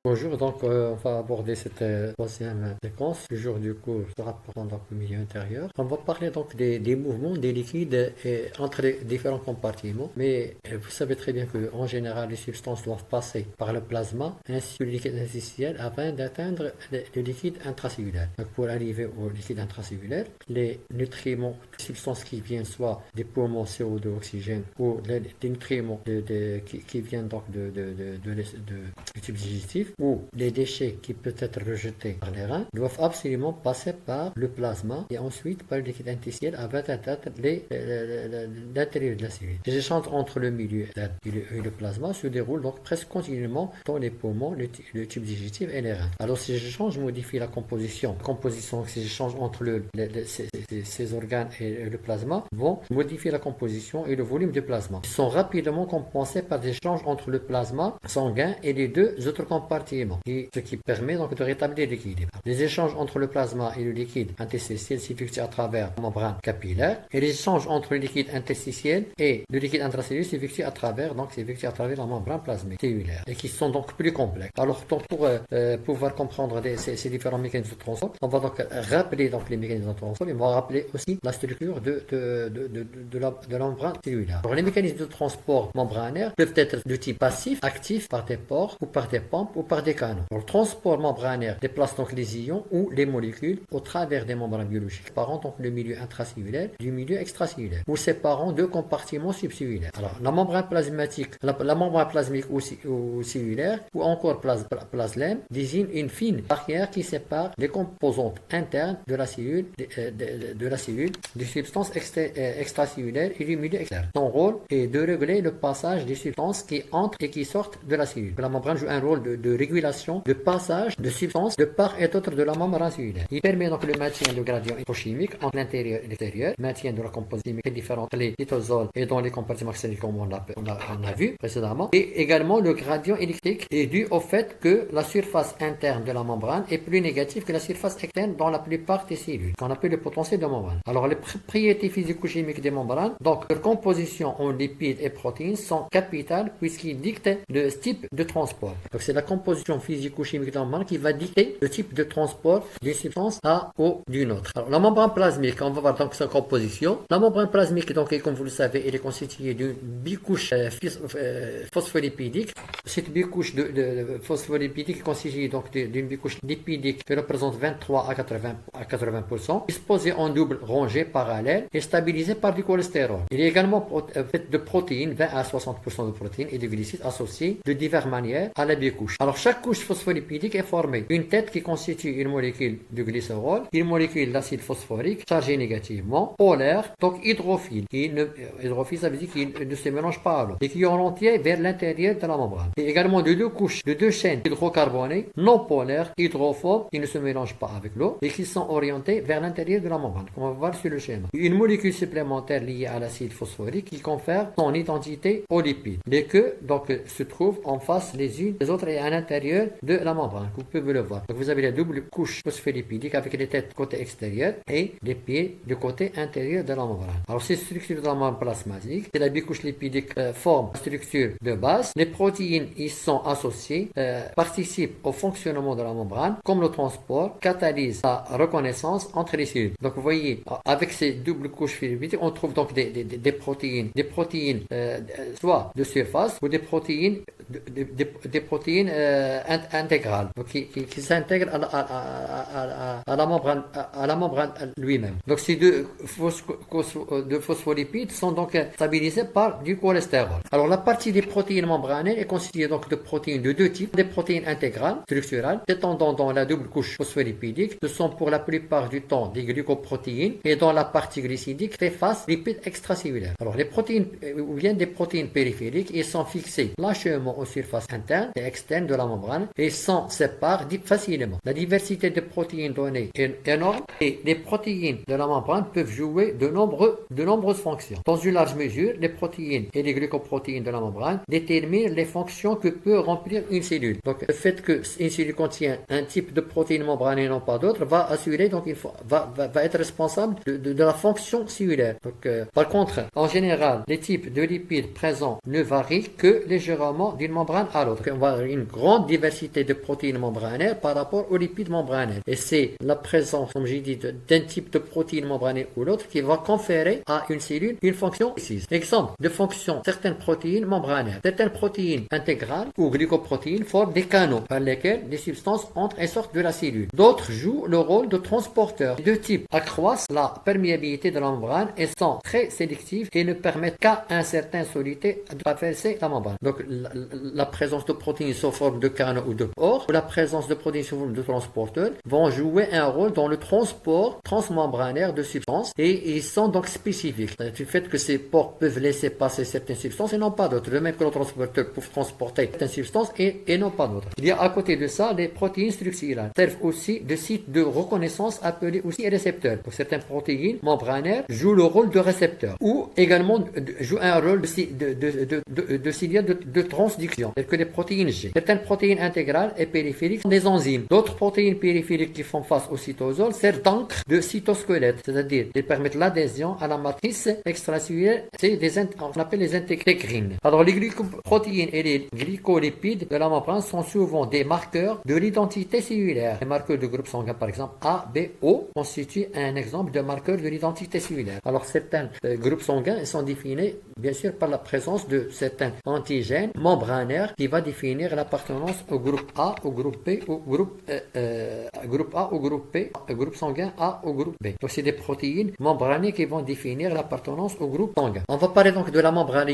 Bonjour, donc on va aborder cette troisième séquence. Le jour du cours sera portant donc le milieu intérieur. On va parler donc des mouvements des liquides entre les différents compartiments. Mais vous savez très bien qu'en général, les substances doivent passer par le plasma ainsi que le liquide interstitiel afin d'atteindre le liquide intracellulaire. Donc pour arriver au liquide intracellulaire, les nutriments, les substances qui viennent soit des poumons CO2, oxygène, ou des nutriments qui viennent donc du tube digestif, ou les déchets qui peuvent être rejetés par les reins doivent absolument passer par le plasma et ensuite par le liquide interstitiel avant d'atteindre l'intérieur de la cellule. Les échanges entre le milieu et le plasma se déroulent donc presque continuellement dans les poumons, le tube digestif et les reins. Alors ces échanges modifient la composition. Ces échanges entre ces organes et le plasma vont modifier la composition et le volume du plasma. Ils sont rapidement compensés par des échanges entre le plasma sanguin et les deux autres compartiments, ce qui permet donc de rétablir l'équilibre. Les échanges entre le plasma et le liquide interstitiel s'effectuent à travers la membrane capillaire, et les échanges entre le liquide interstitiel et le liquide intracellulaire s'effectuent à travers la membrane plasmique cellulaire, et qui sont donc plus complexes. Alors pour pouvoir comprendre ces différents mécanismes de transport, on va donc rappeler donc les mécanismes de transport, et on va rappeler aussi la structure de la membrane cellulaire. Alors les mécanismes de transport membranaire peuvent être de type passif, actif par des pores ou par des pompes ou par des canaux. Alors, le transport membranaire déplace donc les ions ou les molécules au travers des membranes biologiques, séparant donc le milieu intracellulaire du milieu extracellulaire, ou séparant deux compartiments subcellulaires. Alors la membrane plasmatique, la membrane plasmique ou cellulaire, ou encore plasmème, désigne une fine barrière qui sépare les composantes internes de la cellule des substances extracellulaires et du milieu externe. Son rôle est de régler le passage des substances qui entrent et qui sortent de la cellule. La membrane joue un rôle de régulation de passage de substances de part et d'autre de la membrane cellulaire. Il permet donc le maintien de gradient hydrochimique entre l'intérieur et l'extérieur, maintien de la composition chimique différente entre les cytosols et dans les compartiments extérieurs comme on a vu précédemment. Et également le gradient électrique est dû au fait que la surface interne de la membrane est plus négative que la surface externe dans la plupart des cellules, qu'on appelle le potentiel de membrane. Alors les propriétés physico-chimiques des membranes, donc leur composition en lipides et protéines, sont capitales puisqu'ils dictent le type de transport. Donc c'est la composition physico-chimique de la membrane qui va dicter le type de transport d'une substance à ou d'une autre. Alors la membrane plasmique, on va voir donc sa composition. La membrane plasmique, donc comme vous le savez, elle est constituée d'une bicouche phospholipidique. Cette bicouche de phospholipidique est constituée donc d'une bicouche lipidique qui représente 23 à 80%, disposée en double rangée parallèle et stabilisée par du cholestérol. Il est également fait de protéines, 20 à 60% de protéines et de glucides associés de diverses manières à la bicouche. Alors chaque couche phospholipidique est formée d'une tête qui constitue une molécule de glycérol, une molécule d'acide phosphorique chargée négativement, polaire, donc hydrophile. Hydrophile, ça veut dire qu'il ne se mélange pas à l'eau et qui est orienté vers l'intérieur de la membrane. Et également de deux chaînes hydrocarbonées non polaires, hydrophobes, qui ne se mélangent pas avec l'eau et qui sont orientées vers l'intérieur de la membrane, comme on va voir sur le schéma. Une molécule supplémentaire liée à l'acide phosphorique qui confère son identité aux lipides, les que donc se trouvent en face les unes des autres et à l'intérieur de la membrane. Vous pouvez le voir. Donc vous avez la double couche phospholipidique avec les têtes côté extérieur et les pieds du côté intérieur de la membrane. Alors ces structures de la membrane plasmatique, c'est la bicouche lipidique forme la structure de base. Les protéines y sont associées, participent au fonctionnement de la membrane comme le transport, catalyse la reconnaissance entre les cellules. Donc vous voyez, avec ces doubles couches phospholipidiques, on trouve donc des protéines soit de surface ou des protéines intégrales, donc qui s'intègrent à la membrane lui-même. Donc ces deux phospholipides sont donc stabilisés par du cholestérol. Alors la partie des protéines membranaires est constituée donc de protéines de deux types, des protéines intégrales structurales s'étendant dans la double couche phospholipidique. Ce sont pour la plupart du temps des glycoprotéines et dans la partie glycidique fait face lipides extracellulaires. Alors les protéines ou bien des protéines périphériques, ils sont fixés lâchement aux surfaces internes et externes de la membrane et s'en séparent facilement. La diversité de protéines données est énorme et les protéines de la membrane peuvent jouer de nombreuses fonctions. Dans une large mesure, les protéines et les glycoprotéines de la membrane déterminent les fonctions que peut remplir une cellule. Donc le fait qu'une cellule contient un type de protéine membranaire et non pas d'autre va assurer, donc va être responsable de la fonction cellulaire. Donc, par contre, en général, les types de lipides présents ne varient que légèrement d'une membrane à l'autre. On va avoir une grande grande diversité de protéines membranaires par rapport aux lipides membranaires. Et c'est la présence, comme j'ai dit, d'un type de protéine membranaire ou l'autre qui va conférer à une cellule une fonction précise. Exemple de fonction, certaines protéines membranaires, certaines protéines intégrales ou glycoprotéines forment des canaux par lesquels des substances entrent et sortent de la cellule. D'autres jouent le rôle de transporteurs. Les deux types accroissent la perméabilité de la membrane et sont très sélectives et ne permettent qu'à un certain solidité de traverser la membrane. Donc la présence de protéines sous forme de canaux ou de pores ou la présence de protéines sous forme de transporteurs vont jouer un rôle dans le transport transmembranaire de substances et ils sont donc spécifiques. Du fait que ces pores peuvent laisser passer certaines substances et non pas d'autres. De même que les transporteurs peuvent transporter certaines substances et non pas d'autres. Il y a à côté de ça les protéines structurales servent aussi de sites de reconnaissance appelés aussi récepteurs. Donc, certaines protéines membranaires jouent le rôle de récepteurs ou également jouent un rôle de signal de transduction, telles que les protéines G. Certaines protéines intégrales et périphériques sont des enzymes. D'autres protéines périphériques qui font face au cytosol servent d'encre de cytosquelette, c'est-à-dire ils permettent l'adhésion à la matrice extracellulaire. C'est on appelle les intégrines. Alors les glycoprotéines et les glycolipides de la membrane sont souvent des marqueurs de l'identité cellulaire. Les marqueurs de groupe sanguin, par exemple A, B, O, constituent un exemple de marqueur de l'identité cellulaire. Alors certains groupes sanguins sont définis bien sûr par la présence de certains antigènes membranaires qui va définir l'appartenance au groupe A, au groupe B, au groupe A, au groupe B, au groupe sanguin A, au groupe B. Donc c'est des protéines membranées qui vont définir l'appartenance au groupe sanguin. On va parler donc de la membrane,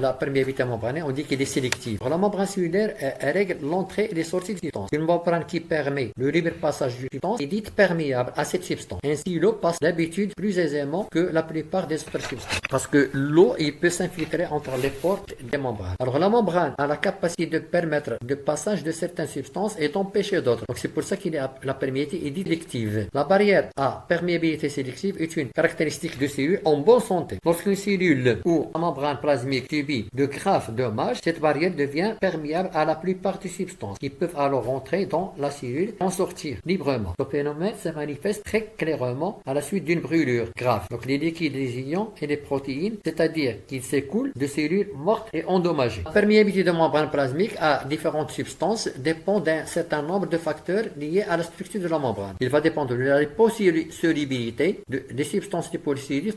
la perméabilité membranée. On dit qu'elle est sélective. Alors, la membrane cellulaire règle l'entrée et les sorties de substances. Une membrane qui permet le libre passage de substances est dite perméable à cette substance. Ainsi, l'eau passe d'habitude plus aisément que la plupart des autres substances. Parce que l'eau, il peut s'infiltrer entre les pores des membranes. Alors la membrane a la capacité de permettre le passage de certaines substances et d'empêcher d'autres. Donc c'est pour ça qu'il la perméabilité est dite sélective. La barrière à perméabilité sélective est une caractéristique de cellules en bonne santé. Lorsqu'une cellule ou la membrane plasmique subit de graves dommages, cette barrière devient perméable à la plupart des substances qui peuvent alors rentrer dans la cellule et en sortir librement. Ce phénomène se manifeste très clairement à la suite d'une brûlure grave. Donc les liquides, les ions et les protéines, c'est-à-dire qu'ils s'écoulent de cellules mortes et endommagées. La perméabilité de membrane plasmique à différentes substances dépend d'un certain nombre de facteurs liés à la structure de la membrane. Il va dépendre de la liposolubilité des substances liposolubles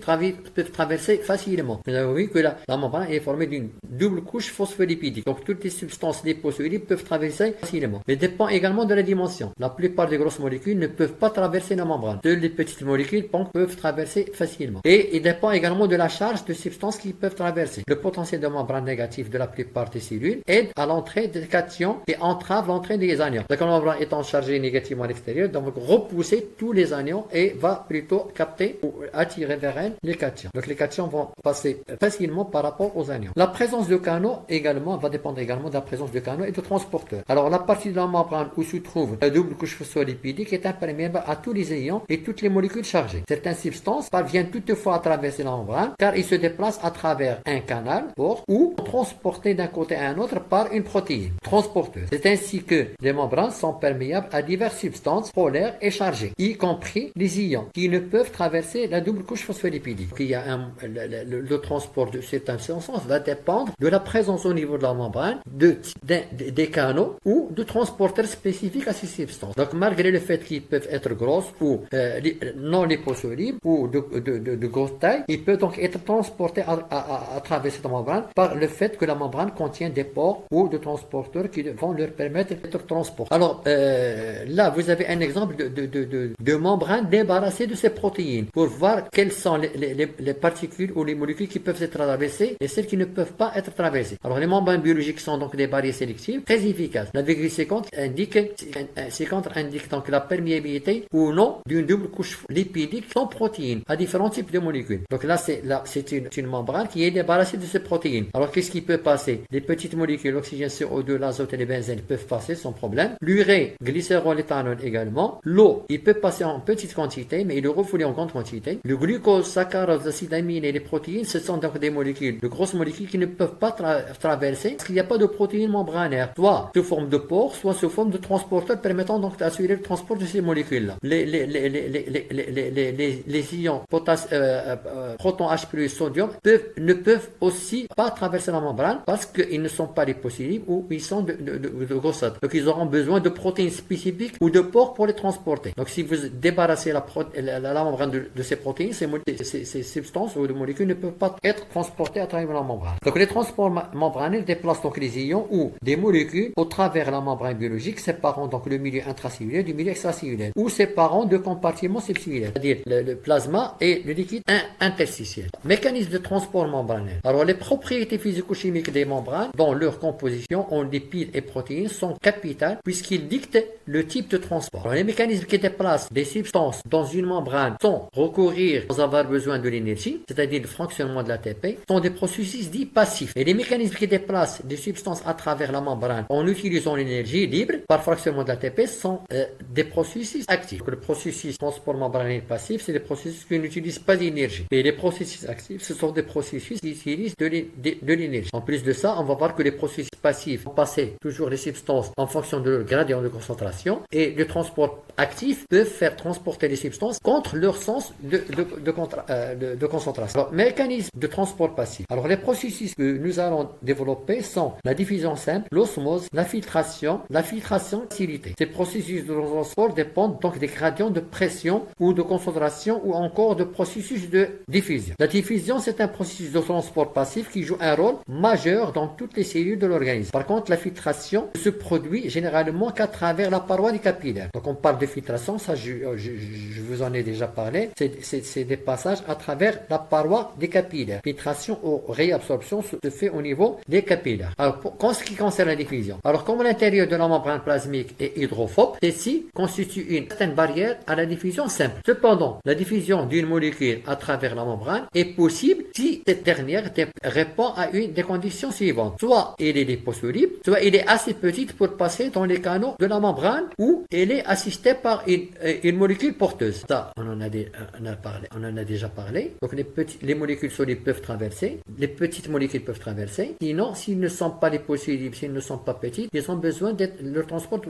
peuvent traverser facilement. Nous avons vu que la membrane est formée d'une double couche phospholipidique. Donc toutes les substances liposolubles peuvent traverser facilement. Mais dépend également de la dimension. La plupart des grosses molécules ne peuvent pas traverser la membrane. Seules les petites molécules peuvent traverser facilement. Et il dépend également de la charge de substances qui peuvent traverser. Le potentiel de membrane négatif de la plupart des cellules aide à l'entrée des cations et entrave l'entrée des anions. Donc la membrane étant chargée négativement à l'extérieur, donc repousser tous les anions et va plutôt capter ou attirer vers elle les cations. Donc les cations vont passer facilement par rapport aux anions. La présence de canaux également va dépendre également de la présence de canaux et de transporteurs. Alors la partie de la membrane où se trouve la double couche phospholipidique est imperméable à tous les ions et toutes les molécules chargées. Certaines substances parviennent toutefois à traverser la membrane car ils se déplacent à travers un canal pore ou transportés d'un côté à un autre par une protéine transporteuse. C'est ainsi que les membranes sont perméables à diverses substances polaires et chargées, y compris les ions qui ne peuvent traverser la double couche phospholipidique. Il y a le transport de certaines substances va dépendre de la présence au niveau de la membrane des canaux ou de transporteurs spécifiques à ces substances. Donc malgré le fait qu'ils peuvent être grosses ou non liposolubles ou de grosse taille, ils peuvent donc être transportés à travers cette membrane par le fait que la membrane contient des pores ou de transporteurs qui vont leur permettre d'être transportés. Alors là, vous avez un exemple de membrane débarrassée de ces protéines pour voir quelles sont les particules ou les molécules qui peuvent être traversées et celles qui ne peuvent pas être traversées. Alors les membranes biologiques sont donc des barrières sélectives très efficaces. La virgule séquente indique donc la perméabilité ou non d'une double couche lipidique sans protéines à différents types de molécules. Donc là, c'est une membrane qui est débarrassée de ces protéines. Alors qu'est-ce qui peut passer? Les petites molécules, l'oxygène, CO2, l'azote et les benzènes peuvent passer sans problème. L'urée, glycérol, éthanol l'éthanol également. L'eau, il peut passer en petite quantité, mais il est refoulé en grande quantité. Le glucose, saccharose, l'acide amine et les protéines, ce sont donc des molécules, de grosses molécules qui ne peuvent pas traverser parce qu'il n'y a pas de protéines membranaires, soit sous forme de pores, soit sous forme de transporteurs permettant donc d'assurer le transport de ces molécules-là. Les ions proton H+, sodium ne peuvent aussi pas traverser la membrane parce qu'ils ne sont pas liposylibles ou ils sont de grosses. Donc ils auront besoin de protéines spécifiques ou de pores pour les transporter. Donc si vous débarrassez la membrane de ces protéines, ces substances ou de molécules ne peuvent pas être transportées à travers la membrane. Donc les transports membranés déplacent donc les ions ou des molécules au travers la membrane biologique, séparant donc le milieu intracellulaire du milieu extracellulaire ou séparant deux compartiments subcellulaires, c'est-à-dire le plasma et le liquide interstitiel. Mécanisme de transport membranaire. Alors les propriétés physico-chimiques des membranes dans leur composition en lipides et protéines sont capitales puisqu'ils dictent le type de transport. Alors, les mécanismes qui déplacent des substances dans une membrane sans recourir sans avoir besoin de l'énergie, c'est-à-dire le fonctionnement de l'ATP, sont des processus dits passifs. Et les mécanismes qui déplacent des substances à travers la membrane en utilisant l'énergie libre par fonctionnement de l'ATP sont des processus actifs. Donc, le processus transport membranaire passif, c'est des processus qui n'utilisent pas d'énergie. Et les processus actifs, ce sont des processus qui utilisent de l'énergie. En plus de ça, on va voir que les processus passifs vont passer toujours les substances en fonction de leur gradient de concentration et le transport actif peut faire transporter les substances contre leur sens de concentration. Alors, mécanisme de transport passif. Alors, les processus que nous allons développer sont la diffusion simple, l'osmose, la filtration facilitée. Ces processus de transport dépendent donc des gradients de pression ou de concentration ou encore de processus de diffusion. La diffusion, c'est un processus de transport passif qui joue un rôle majeur dans toutes les cellules de l'organisme. Par contre, la filtration se produit généralement qu'à travers la paroi des capillaires. Donc, on parle de filtration, ça je vous en ai déjà parlé. C'est des passages à travers la paroi des capillaires. Filtration ou réabsorption se fait au niveau des capillaires. Alors, en ce qui concerne la diffusion, alors comme l'intérieur de la membrane plasmique est hydrophobe, celle-ci constitue une certaine barrière à la diffusion simple. Cependant, la diffusion d'une molécule à travers la membrane est possible si cette dernière répond à une des conditions suivantes. Soit elle est liposoluble, soit elle est assez petite pour passer dans les canaux de la membrane, ou elle est assistée par une molécule porteuse. Ça, on en a déjà parlé. Donc les molécules solides peuvent traverser, les petites molécules peuvent traverser. Sinon, s'ils ne sont pas liposolubles, s'ils ne sont pas petites, ils ont besoin leur transport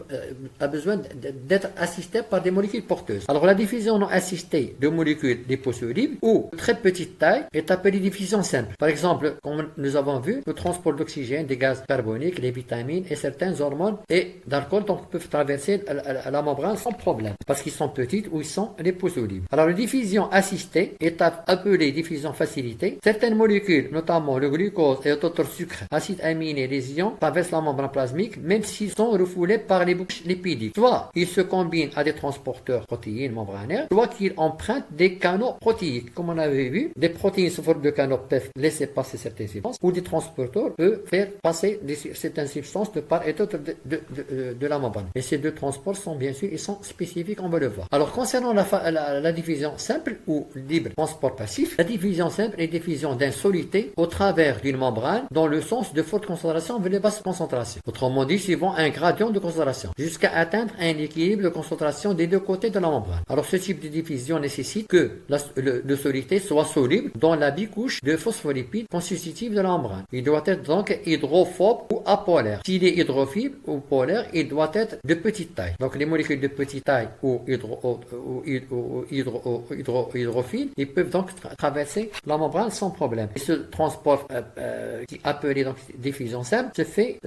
a besoin d'être assisté par des molécules porteuses. Alors la diffusion non assistée de molécules liposolubles ou très petite taille est appelée diffusion simple. Par exemple, comme nous avons vu, le transport d'oxygène, des gaz carboniques, les vitamines et certaines hormones et d'alcool donc peuvent traverser la membrane sans problème parce qu'ils sont petites ou ils sont liposolubles. Alors la diffusion assistée est appelée diffusion facilitée. Certaines molécules, notamment le glucose et d'autres sucres, acides aminés et les ions, traversent la membrane plasmique même s'ils sont refoulés par les bouches lipidiques. Soit ils se combinent à des transporteurs protéines membranaires, soit qu'ils empruntent des canaux protéiques. Comme on avait vu, des protéines sous forme de canaux peuvent laisser passer certaines substances ou des transporteurs peuvent faire passer certaines substances de part et d'autre de la membrane. Et ces deux transports sont bien sûr, ils sont spécifiques, on va le voir. Alors concernant la diffusion simple ou libre transport passif, la diffusion simple est diffusion d'un solité au travers d'une membrane dans le sens de forte concentration vers les basses concentrations. Autrement dit, suivant un gradient de concentration, jusqu'à atteindre un équilibre de concentration des deux côtés de la membrane. Alors ce type de diffusion nécessite que le solité soit soluble dans la bicouche de phospholipides constitutifs de la membrane. Il doit être donc hydrophobe ou apolaire. S'il est hydrophile ou polaire, il doit être de petite taille. Donc les molécules de petite taille ou hydrophiles, ils peuvent donc traverser la membrane sans problème. Et ce transport appelé donc diffusion simple se fait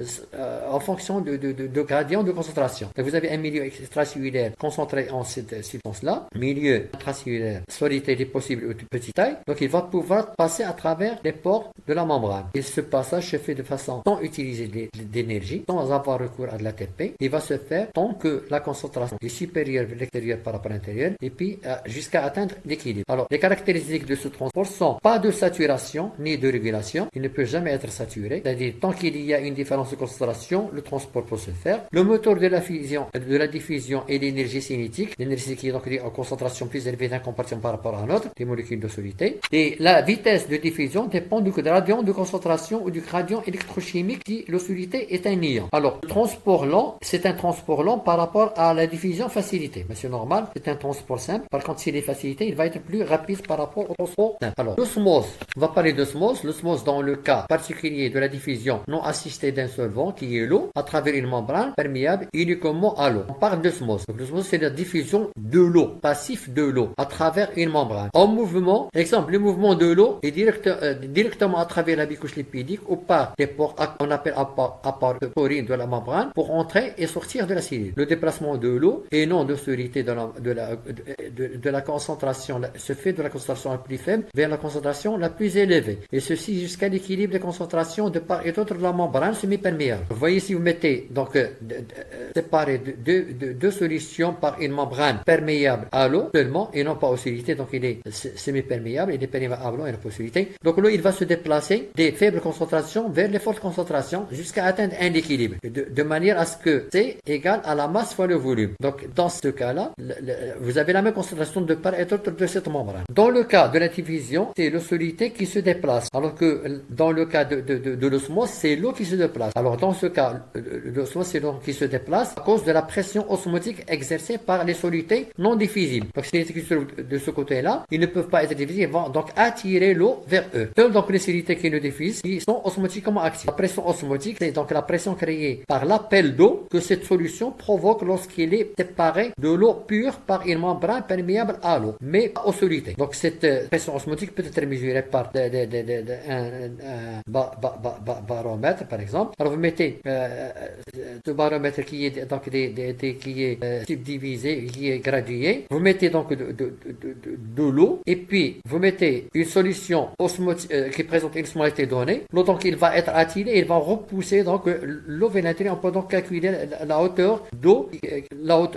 en fonction de gradient de concentration. Donc vous avez un milieu extracellulaire concentré en cette substance-là, milieu intracellulaire solitaire est possible de petite taille, donc il va pouvoir passer à travers les pores de la membrane. Et ce passage se fait de façon sans utiliser d'énergie, sans avoir recours à de l'ATP. Il va se faire tant que la concentration est supérieure vers l'extérieur par rapport à l'intérieur, et puis jusqu'à atteindre l'équilibre. Alors, les caractéristiques de ce transport sont pas de saturation ni de régulation. Il ne peut jamais être saturé. C'est-à-dire, tant qu'il y a une différence de concentration, le transport peut se faire. Le moteur de la diffusion est l'énergie cinétique. L'énergie qui est donc en concentration plus élevée d'un compartiment par rapport à un autre, des molécules de solidité. Et la vitesse de diffusion dépend du gradient de concentration ou du gradient électrochimique si l'osmolité est un ion. Alors, le transport lent, c'est un transport lent par rapport rapport à la diffusion facilitée. Mais c'est normal, c'est un transport simple. Par contre, s'il est facilité, il va être plus rapide par rapport au transport simple. Alors, l'osmose, on va parler d'osmose. L'osmose dans le cas particulier de la diffusion non assistée d'un solvant qui est l'eau à travers une membrane perméable uniquement à l'eau. On parle d'osmose. Donc l'osmose, c'est la diffusion de l'eau, passif de l'eau à travers une membrane. En mouvement, exemple, le mouvement de l'eau est directement à travers la bicouche lipidique ou par des pores, on appelle porines de la membrane pour entrer et sortir de la cellule. Le déplacement de l'eau et non de solidité de la concentration se fait de la concentration la plus faible vers la concentration la plus élevée. Et ceci jusqu'à l'équilibre des concentrations de part et d'autre de la membrane semi-perméable. Vous voyez, si vous mettez donc séparer deux solutions par une membrane perméable à l'eau seulement et non pas aux solidités, donc il est semi-perméable, il est perméable à l'eau et la solidité. Donc l'eau, il va se déplacer des faibles concentrations vers les fortes concentrations jusqu'à atteindre un équilibre, de manière à ce que C égale à la masse fois le volume. Donc dans ce cas-là, vous avez la même concentration de part et d'autre de cette membrane. Dans le cas de la diffusion, c'est la solidité qui se déplace, alors que dans le cas de l'osmose, c'est l'eau qui se déplace. Alors dans ce cas, l'osmose, c'est l'eau qui se déplace à cause de la pression osmotique exercée par les solutés non diffusibles. Donc les solidités qui se trouvent de ce côté-là, ils ne peuvent pas être diffusés, ils vont donc attirer l'eau vers eux. Seules donc les solidités qui le diffusent, qui sont osmotiquement actives. La pression osmotique, c'est donc la pression créée par l'appel d'eau que cette solution provoque lorsqu'il est séparé de l'eau pure par une membrane perméable à l'eau, mais pas aux solidités. Donc cette pression osmotique peut être mesurée par un baromètre, par exemple. Alors vous mettez ce baromètre qui est donc qui est subdivisé, qui est gradué. Vous mettez donc de l'eau et puis vous mettez une solution osmotique qui présente une osmolité donnée. L'eau donc il va être attiré et il va repousser donc l'eau vers l'intérieur. On peut donc calculer la hauteur d'eau,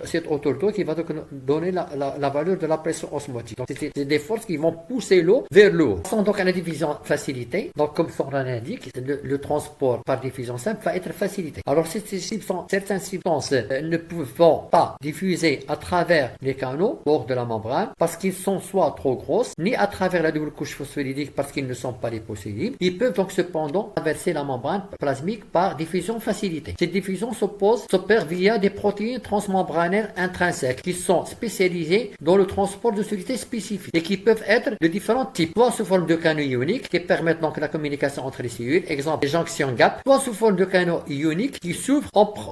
cette hauteur d'eau qui va donc donner la valeur de la pression osmotique. Donc c'est des forces qui vont pousser l'eau vers le haut. Passons donc à la diffusion facilitée. Donc comme son nom l'indique, le transport par diffusion simple va être facilité. Alors certaines substances ne peuvent pas diffuser à travers les canaux hors de la membrane parce qu'ils sont soit trop grosses, ni à travers la double couche phospholipidique parce qu'ils ne sont pas liposolubles. Ils peuvent donc cependant traverser la membrane plasmique par diffusion facilitée. Cette diffusion s'opère via des protéines transmembranaires intrinsèques qui sont spécialisées dans le transport de solutés spécifiques et qui peuvent être de différents types, soit sous forme de canaux ioniques qui permettent donc la communication entre les cellules, exemple les jonctions gap, soit sous forme de canaux ioniques qui s'ouvrent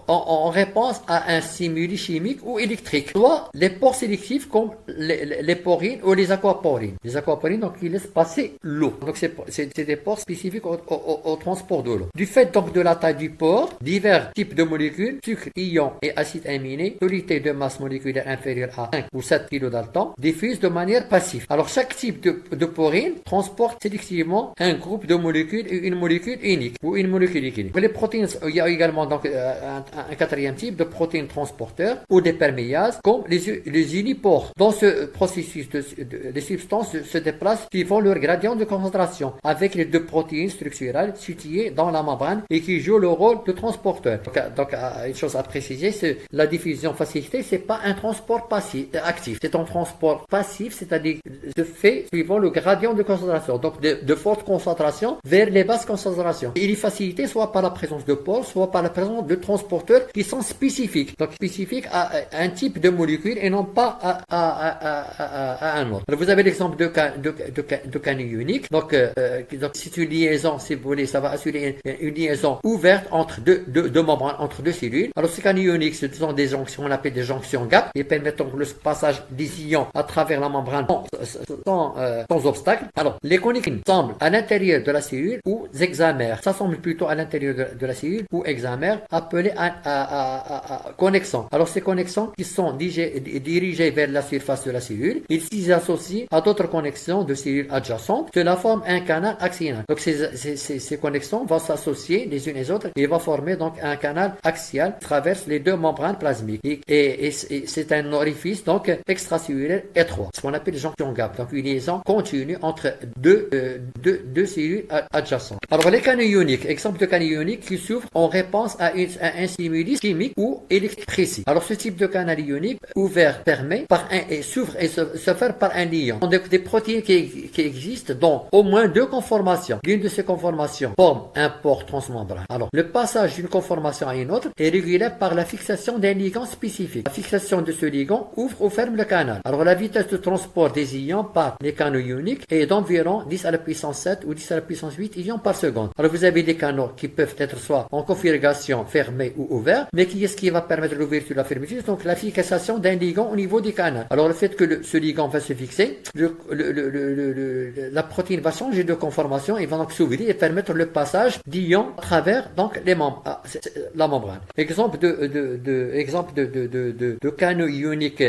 en réponse à un stimuli chimique ou électrique, soit les pores sélectifs comme les porines ou les aquaporines. Les aquaporines, donc, ils laissent passer l'eau. Donc, c'est des pores spécifiques au transport de l'eau. Du fait donc de la taille du pore, divers types de molécules, sucre, ions et acides aminés, solutés de masse moléculaire inférieure à 5 ou 7 kDa, diffusent de manière passive. Alors, chaque type de porine transporte sélectivement un groupe de molécules et une molécule unique ou une molécule unique. Les protéines, il y a également donc un quatrième type de protéines transporteurs ou des perméases comme les unipores. Dans ce processus, les substances se déplacent suivant leur gradient de concentration avec les deux protéines structurales situées dans la membrane et qui jouent le rôle de transporteur. Donc une chose à préciser, c'est la diffusion facilitée, c'est pas un transport actif, c'est un transport passif, c'est-à-dire se fait suivant le gradient de concentration, donc de forte concentration vers les basses concentrations. Il est facilité soit par la présence de pores, soit par la présence de transporteurs qui sont spécifiques, donc spécifiques à un type de molécule et non pas à un autre. Alors, vous avez l'exemple de canaux ioniques, donc c'est une liaison, si vous voulez, ça va assurer une liaison ouverte entre deux membranes, entre deux cellules. Alors ces canaux ioniques, ce sont des jonctions, on appelle des jonctions gap, et permettent donc le passage des ions à travers la membrane sans obstacle. Alors les connexines semblent à l'intérieur de la cellule ou hexamères, ça semble plutôt à l'intérieur de la cellule ou hexamères, appelés connexons. Alors ces connexons qui sont dirigés vers la surface de la cellule, ils s'y associent à d'autres connexions de cellules adjacentes. Cela forme un canal axial. Donc ces connexions vont s'associer les unes les autres et vont former donc un canal axial qui traverse les deux membranes plasmiques. Et c'est un orifice donc extracellulaire étroit, ce qu'on appelle jonction gap. Donc une liaison continue entre deux cellules adjacentes. Alors les canaux ioniques, exemple de canaux ioniques qui s'ouvrent en réponse à un stimuli chimique ou électrique précis. Alors ce type de canal ionique ouvert permet s'ouvre et se fait par un liant. On a des protéines qui existent dans au moins deux conformations. L'une de ces conformations forme un pore transmembran. Alors le passage d'une conformation à une autre est régulé par la fixation d'un ligand spécifique. La fixation de ce ligand ouvre ou ferme le canal. Alors la vitesse de transport des ions par les canaux ioniques est d'environ 10 à la puissance 7 ou 10 à la puissance 8 ions par seconde. Alors vous avez des canaux qui peuvent être soit en configuration fermée ou ouverte, mais qui est ce qui va permettre l'ouverture et la fermeture, donc la fixation d'un ligand au niveau du canal. Alors le fait que ce ligand va se fixer, la protéine va changer de conformation et va donc s'ouvrir et permettre le passage d'ions à travers donc la membrane. Exemple de canaux ioniques.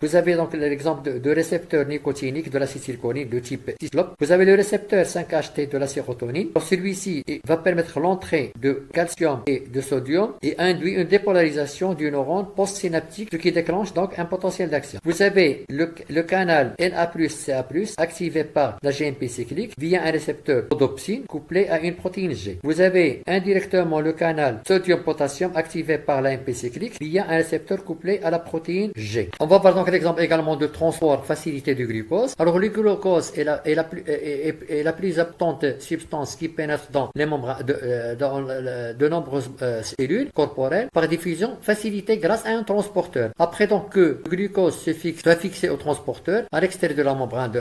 Vous avez donc l'exemple de récepteur nicotinique de l'acétylcholine de type cis-loc. Vous avez le récepteur 5-HT de la sérotonine. Celui-ci va permettre l'entrée de calcium et de sodium et induit une dépolarisation du neurone postsynaptique, ce qui déclenche donc un potentiel d'action. Vous avez le canal Na+CA+, activé par la GMP cyclique via un récepteur rhodopsine couplé à une protéine G. Vous avez indirectement le canal sodium-potassium activé par l'AMP cyclique via un récepteur couplé à la protéine G. On va voir donc l'exemple également de transport facilité du glucose. Alors le glucose est la plus importante substance qui pénètre dans les membranes de nombreuses cellules corporelles par diffusion facilitée grâce à un transporteur. Après donc que le glucose soit fixé au transporteur à l'extérieur de la membrane,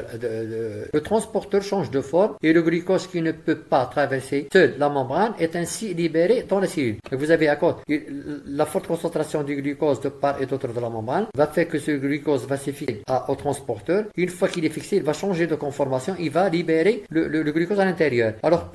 le transporteur change de forme et le glucose qui ne peut pas traverser seul la membrane est ainsi libéré dans la cellule. Et vous avez à cause la forte concentration du glucose de part et d'autre de la membrane va faire que ce glucose va se fixer au transporteur. Une fois qu'il est fixé, il va changer de conformation, il va libérer le glucose à l'intérieur. Alors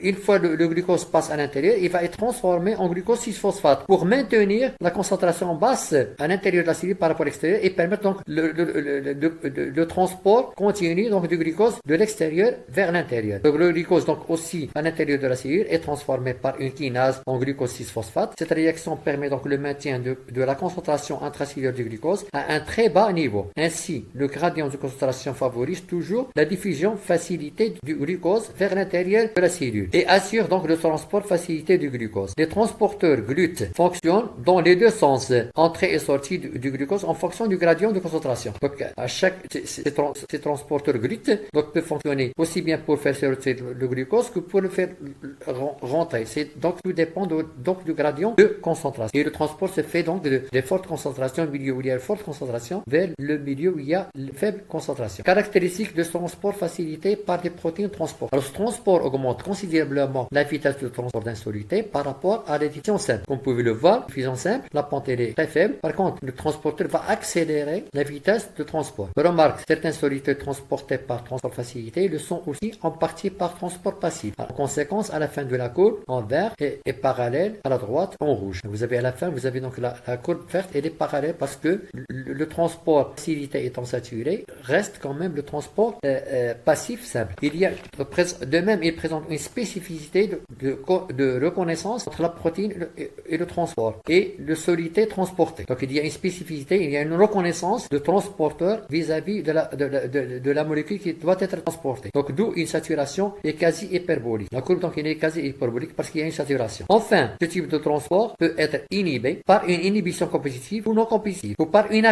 une fois le glucose passe à l'intérieur, il va être transformé en glucose 6-phosphate pour maintenir la concentration basse à l'intérieur de la cellule par rapport à l'extérieur et permettre donc le transport continu donc du glucose de l'extérieur vers l'intérieur. Donc le glucose donc aussi à l'intérieur de la cellule est transformé par une kinase en glucose 6-phosphate. Cette réaction permet donc le maintien de la concentration intracellulaire du glucose à un très bas niveau. Ainsi, le gradient de concentration favorise toujours la diffusion facilitée du glucose vers l'intérieur de la cellule et assure donc le transport facilité du glucose. Les transporteurs GLUT fonctionnent dans les deux sens, entrée et sortie du glucose en fonction du gradient de concentration. Donc à ces transporteurs GLUT donc peuvent fonctionner aussi bien pour faire sortir le glucose que pour le faire rentrer. Donc tout dépend donc du gradient de concentration. Et le transport se fait donc de fortes concentrations, milieu où il y a forte concentration, vers le milieu où il y a faible concentration. Caractéristique de ce transport facilité par des protéines transport. Alors ce transport augmente considérablement la vitesse de transport d'un soluté par rapport à la diffusion simple. Comme vous pouvez le voir, la diffusion simple, la pente est très faible. Par contre, le transporteur va accélérer la vitesse de transport. Remarque, certains solutés transportés par transport facilité le sont aussi en partie par transport passif. En conséquence, à la fin de la courbe, en vert est parallèle à la droite en rouge. Vous avez à la fin, vous avez donc la courbe verte, elle est parallèle parce que le transport facilité étant saturé, reste quand même le transport passif simple. De même, il présente une spécificité de reconnaissance entre la protéine et le transport et le soluté transporté. Donc il y a une spécificité, il y a une reconnaissance de transporteur vis-à-vis de la molécule qui doit être transportée. Donc d'où une saturation est quasi hyperbolique. La courbe donc elle est quasi hyperbolique parce qu'il y a une saturation. Enfin, ce type de transport peut être inhibé par une inhibition compétitive ou non compétitive ou par une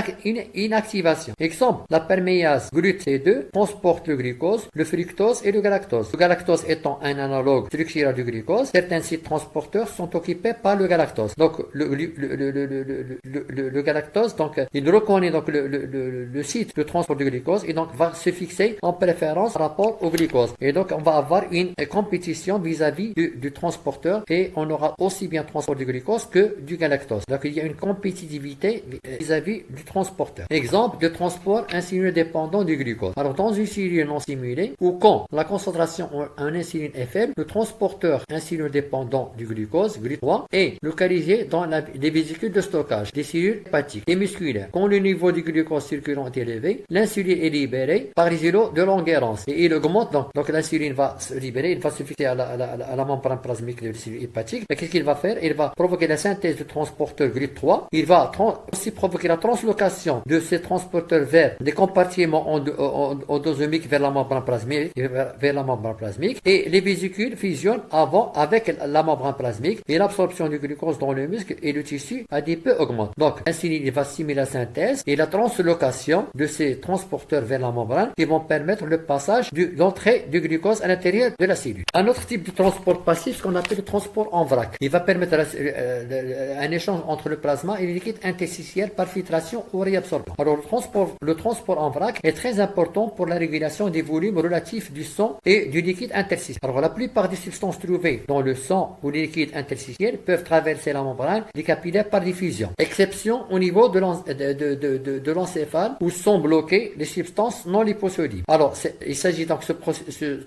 inactivation. Exemple, la perméase GLUT2 transporte le glucose, le fructose et le galactose. Le galactose étant un analogue structural du glucose, certains sites transporteurs sont occupés par le galactose. Donc le galactose, donc il reconnaît donc le site de transport du glucose et donc va se fixer en préférence par rapport au glucose. Et donc on va avoir une compétition vis-à-vis du transporteur et on aura aussi bien transport du glucose que du galactose. Donc il y a une compétitivité vis-à-vis du transporteur. Exemple de transport insuline dépendant du glucose. Alors dans une cellule non stimulée ou quand la concentration en insuline est faible, le transporteur insuline dépendant du glucose, GLUT3, est localisé dans les vésicules de stockage des cellules hépatiques et musculaires. Quand le niveau du glucose circulant est élevé, l'insuline est libérée par les îlots de Langerhans et il augmente donc l'insuline va se libérer, il va se fixer à la membrane plasmique des cellules hépatiques. Mais qu'est-ce qu'il va faire? Il va provoquer la synthèse de transporteur GLUT3. Il va aussi provoquer la translocation de ces transporteurs vers des compartiments endosomiques vers la membrane plasmique, et les vésicules molécules fusionnent avant avec la membrane plasmique et l'absorption du glucose dans le muscle et le tissu adipeux augmente. Donc, l'insuline il va stimuler la synthèse et la translocation de ces transporteurs vers la membrane qui vont permettre le passage de l'entrée du glucose à l'intérieur de la cellule. Un autre type de transport passif, ce qu'on appelle le transport en vrac. Il va permettre un échange entre le plasma et le liquide interstitiel par filtration ou réabsorption. Alors, le transport en vrac est très important pour la régulation des volumes relatifs du sang et du liquide interstitiel. Alors, la plupart des substances trouvées dans le sang ou les liquides interstitiels peuvent traverser la membrane des capillaires par diffusion. Exception au niveau de l'encéphale où sont bloquées les substances non liposolubles. Alors, il s'agit donc ce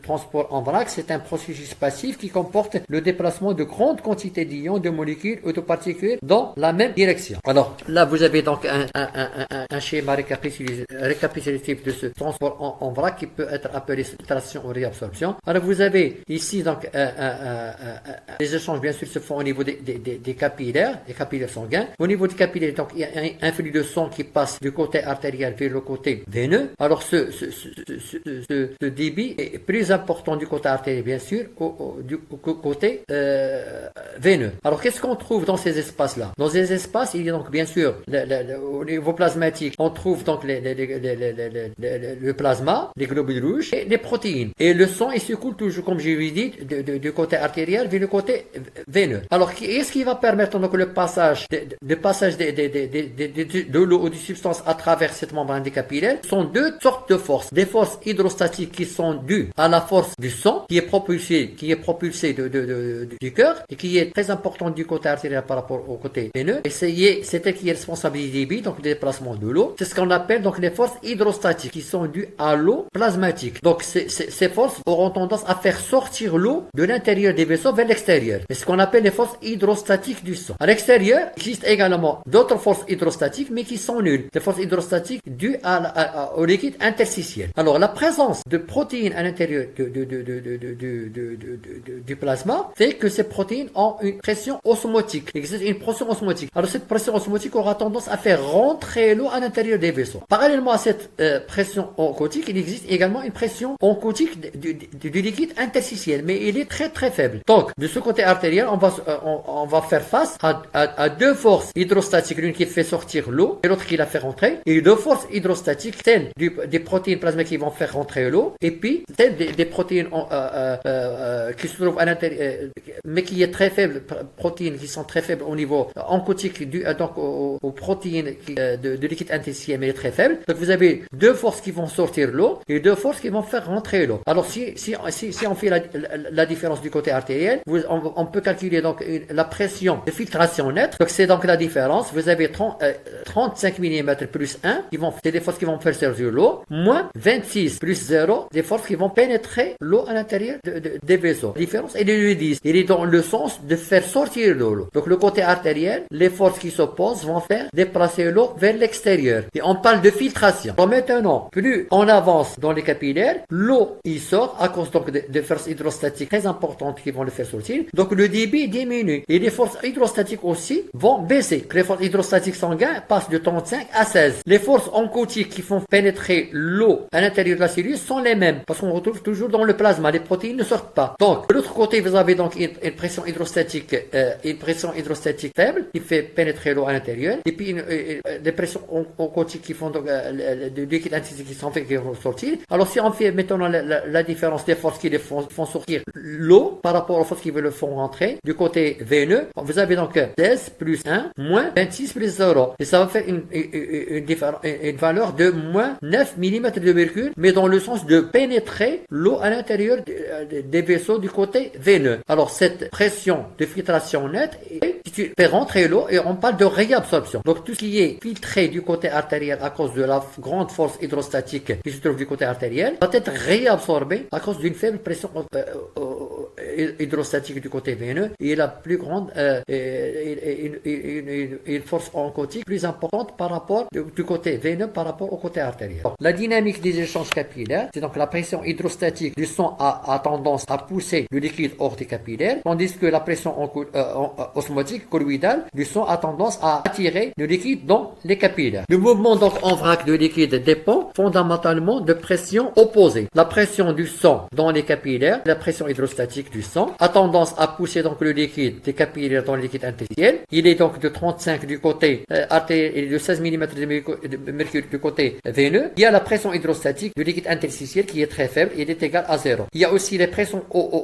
transport en vrac, c'est un processus passif qui comporte le déplacement de grandes quantités d'ions, de molécules ou de particules dans la même direction. Alors, là, vous avez donc un schéma récapitulatif de ce transport en vrac qui peut être appelé filtration ou réabsorption. Alors, vous avez ici donc les échanges bien sûr se font au niveau des capillaires sanguins. Au niveau des capillaires, donc il y a un flux de sang qui passe du côté artériel vers le côté veineux. Alors, ce débit est plus important du côté artériel bien sûr du côté veineux. Alors, qu'est-ce qu'on trouve dans ces espaces-là? Dans ces espaces, il y a donc bien sûr au niveau plasmatique, on trouve donc le plasma, les globules rouges et les protéines. Et le sang, il se coule toujours, comme je l'ai dit, du côté artériel vers le côté veineux. Alors, qu'est-ce qui va permettre donc le passage de l'eau ou des substances à travers cette membrane des capillaires? Ce sont deux sortes de forces. Des forces hydrostatiques qui sont dues à la force du sang, qui est propulsée du cœur et qui est très importante du côté artériel par rapport au côté veineux. Et c'est elle qui est responsable du débit, donc du déplacement de l'eau. C'est ce qu'on appelle donc les forces hydrostatiques qui sont dues à l'eau plasmatique. Donc ces forces auront tendance à faire sortir l'eau de l'intérieur des vaisseaux vers l'extérieur. C'est ce qu'on appelle les forces hydrostatiques du sang. À l'extérieur, il existe également d'autres forces hydrostatiques, mais qui sont nulles. Les forces hydrostatiques dues au liquide interstitiel. Alors, la présence de protéines à l'intérieur du plasma fait que ces protéines ont une pression osmotique. Il existe une pression osmotique. Alors, cette pression osmotique aura tendance à faire rentrer l'eau à l'intérieur des vaisseaux. Parallèlement à cette pression oncotique, il existe également une pression oncotique du liquide interstitiel, mais il est très très faible. Donc, de ce côté artériel, on va faire face à deux forces hydrostatiques, l'une qui fait sortir l'eau et l'autre qui la fait rentrer, et deux forces hydrostatiques, celle des protéines plasmatiques qui vont faire rentrer l'eau, et puis celle des protéines qui se trouvent à l'intérieur, mais qui est très faible, protéines qui sont très faibles au niveau oncotique, donc aux protéines de liquide interstitiel, mais très faible. Donc vous avez deux forces qui vont sortir l'eau et deux forces qui vont faire rentrer l'eau. Alors si on fait la différence du côté artériel, on peut calculer donc la pression de filtration nette. Donc c'est donc la différence. Vous avez 35 mm plus 1 c'est des forces qui vont faire sortir l'eau, moins 26 plus 0 des forces qui vont pénétrer l'eau à l'intérieur des vaisseaux. La différence est de 10. Il est dans le sens de faire sortir l'eau. Donc le côté artériel, les forces qui s'opposent vont faire déplacer l'eau vers l'extérieur. Et on parle de filtration. Alors maintenant, plus on avance dans les capillaires, l'eau il sort à cause donc de forces hydrostatiques très importantes qui vont le faire sortir. Donc le débit diminue. Et les forces hydrostatiques aussi vont baisser. Les forces hydrostatiques sanguines passent de 35 à 16. Les forces oncotiques qui font pénétrer l'eau à l'intérieur de la cellule sont les mêmes. Parce qu'on retrouve toujours dans le plasma. Les protéines ne sortent pas. Donc, de l'autre côté, vous avez donc une pression hydrostatique faible qui fait pénétrer l'eau à l'intérieur. Et puis, des pressions oncotiques qui font donc, de liquide interstitiel qui sont faits qui vont sortir. Alors, si on fait maintenant la différence des forces qui font sortir l'eau par rapport aux forces qui le font rentrer du côté veineux, vous avez donc 16 plus 1 moins 26 plus 0. Et ça va faire une valeur de moins 9 mm de mercure, mais dans le sens de pénétrer l'eau à l'intérieur des vaisseaux du côté veineux. Alors, cette pression de filtration nette fait rentrer l'eau et on parle de réabsorption. Donc, tout ce qui est filtré du côté artériel à cause de la grande force hydrostatique qui se trouve du côté artériel va être réabsorbé à cause d'une faible pression hydrostatique du côté veineux et la plus grande une force oncotique plus importante par rapport du côté veineux par rapport au côté artériel. Donc, la dynamique des échanges capillaires, c'est donc la pression hydrostatique du sang a tendance à pousser le liquide hors des capillaires, tandis que la pression osmotique colloïdale du sang a tendance à attirer le liquide dans les capillaires. Le mouvement donc en vrac de liquide dépend fondamentalement de pressions opposées. La pression du sang dans les capillaires, la pression hydrostatique du sang, a tendance à pousser donc le liquide des capillaires dans le liquide interstitiel. Il est donc de 35 du côté artériel et de 16 mm de mercure du côté veineux. Il y a la pression hydrostatique du liquide interstitiel qui est très faible, il est égal à 0. Il y a aussi les pressions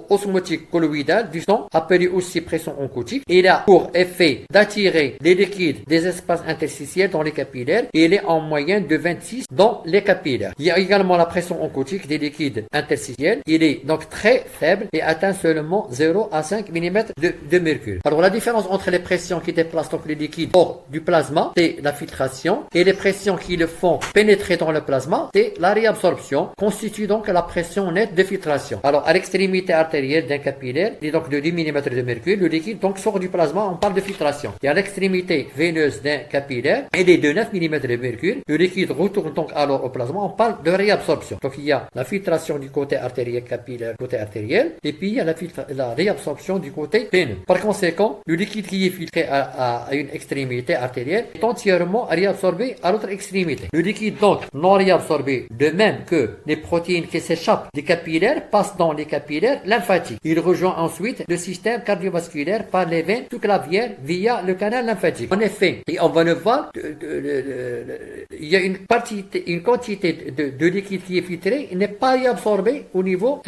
osmotiques colloïdales du sang, appelées aussi pression oncotique. Il a pour effet d'attirer les liquides des espaces interstitiels dans les capillaires et il est en moyenne de 26 dans les capillaires. Il y a également la pression oncotique des liquides interstitiels. Il est donc très faible et atteint seulement 0 à 5 mm de mercure. Alors la différence entre les pressions qui déplacent donc les liquides hors du plasma, c'est la filtration, et les pressions qui le font pénétrer dans le plasma, c'est la réabsorption, constitue donc la pression nette de filtration. Alors à l'extrémité artérielle d'un capillaire, il est donc de 10 mm de mercure, le liquide donc sort du plasma, on parle de filtration. Et à l'extrémité veineuse d'un capillaire, il est de 9 mm de mercure, le liquide retourne donc alors au plasma, on parle de réabsorption. Donc il y a la filtration du côté artériel capillaire, côté artériel, et puis il y a la réabsorption du côté veineux. Par conséquent, le liquide qui est filtré à une extrémité artérielle est entièrement réabsorbé à l'autre extrémité. Le liquide donc non réabsorbé, de même que les protéines qui s'échappent des capillaires, passent dans les capillaires lymphatiques. Il rejoint ensuite le système cardiovasculaire par les veines sous-clavières via le canal lymphatique. En effet, et on va le voir, il y a une quantité de liquide qui est filtré, il n'est pas réabsorbé au niveau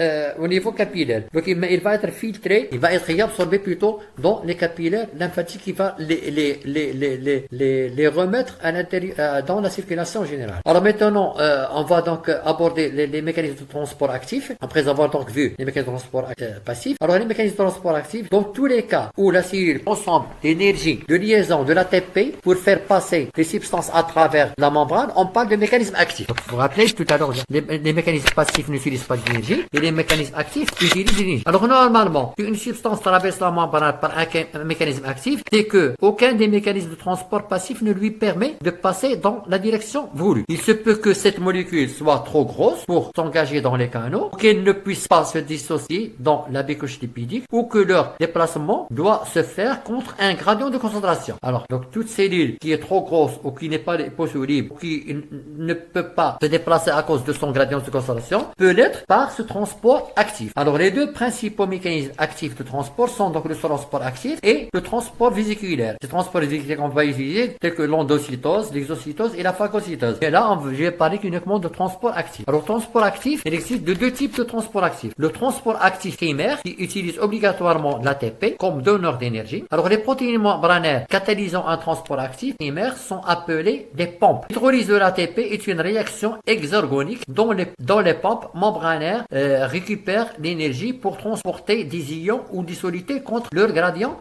capillaire. Donc il va être filtré, il va être réabsorbé plutôt dans les capillaires lymphatiques, qui va les remettre à l'intérieur, dans la circulation générale. Alors maintenant, on va donc aborder les mécanismes de transport actifs, après avoir donc vu les mécanismes de transport passifs. Alors les mécanismes de transport actifs, dans tous les cas où la cellule consomme l'énergie de liaison de l'ATP pour faire passer les substances à travers la membrane, on parle de mécanismes actifs. Donc, vous vous rappelez tout à l'heure, les mécanismes passifs n'utilisent pas d'énergie et les mécanismes actifs utilisent l'énergie. Alors normalement, une substance traverse la membrane par un mécanisme actif, c'est que aucun des mécanismes de transport passif ne lui permet de passer dans la direction voulue. Il se peut que cette molécule soit trop grosse pour s'engager dans les canaux, ou qu'elle ne puisse pas se dissocier dans la couche lipidique, ou que leur déplacement doit se faire contre un gradient de concentration. Alors, donc toute cellule qui est trop grosse ou qui n'est pas liposoluble, ou qui ne peut pas se déplacer à cause de son gradient de concentration, peut l'être par ce transport actif. Alors, les deux principaux mécanismes actifs de transport sont donc le transport actif et le transport vésiculaire. Ce transport vésiculaire qu'on va utiliser, tel que l'endocytose, l'exocytose et la phagocytose. Et là, je vais parler uniquement de transport actif. Alors, transport actif, il existe de deux types de transport actif. Le transport actif primaire, qui utilise obligatoirement l'ATP comme donneur d'énergie. Alors, les protéines membranaires catalysant un transport actif primaire sont appelées des pompes. L'hydrolyse de l'ATP est une réaction exergonique dont les pompes membranaires récupèrent l'énergie pour transporter des ions ou des solutés contre leur gradient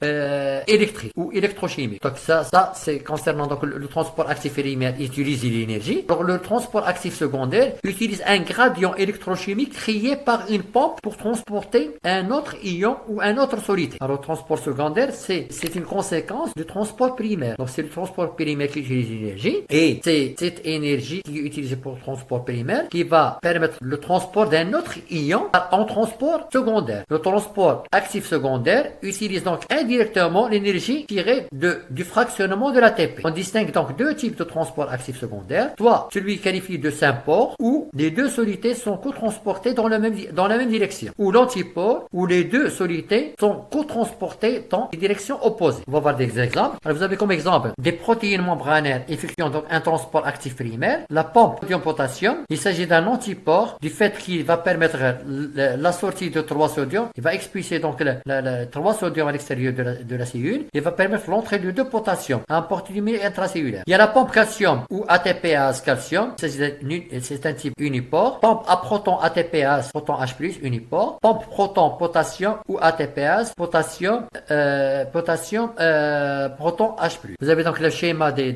électrique ou électrochimique. Donc ça c'est concernant donc le transport actif primaire, utilise l'énergie. Alors le transport actif secondaire utilise un gradient électrochimique créé par une pompe pour transporter un autre ion ou un autre solité. Alors le transport secondaire, c'est une conséquence du transport primaire. Donc c'est le transport primaire qui utilise l'énergie, et c'est cette énergie qui est utilisée pour le transport primaire qui va permettre le transport d'un autre ion en transport secondaire. Le transport actif secondaire utilise donc indirectement l'énergie tirée du fractionnement de l'ATP. On distingue donc deux types de transport actif secondaire, soit celui qualifié de sympore, où les deux solités sont co-transportées dans la même direction, ou l'antipore, où les deux solités sont co-transportées dans les directions opposées. On va voir des exemples. Alors, vous avez comme exemple des protéines membranaires effectuant donc un transport actif primaire. La pompe sodium-potassium, il s'agit d'un antipore du fait qu'il va permettre la sortie de 3 sodium. Il va expulser donc le 3 sodium à l'extérieur de la cellule. Il va permettre l'entrée de 2 potassium à un porte-lumière intracellulaire. Il y a la pompe calcium ou ATPase calcium. C'est un type unipore. Pompe à proton ATPase proton H+, unipore. Pompe proton potassium ou ATPase potassium proton H+. Vous avez donc le schéma des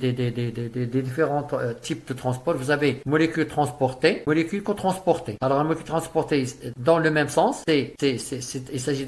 différents types de transport. Vous avez molécules transportées, molécules co-transportées. Alors, la molécule transportée dans le même sens, il s'agit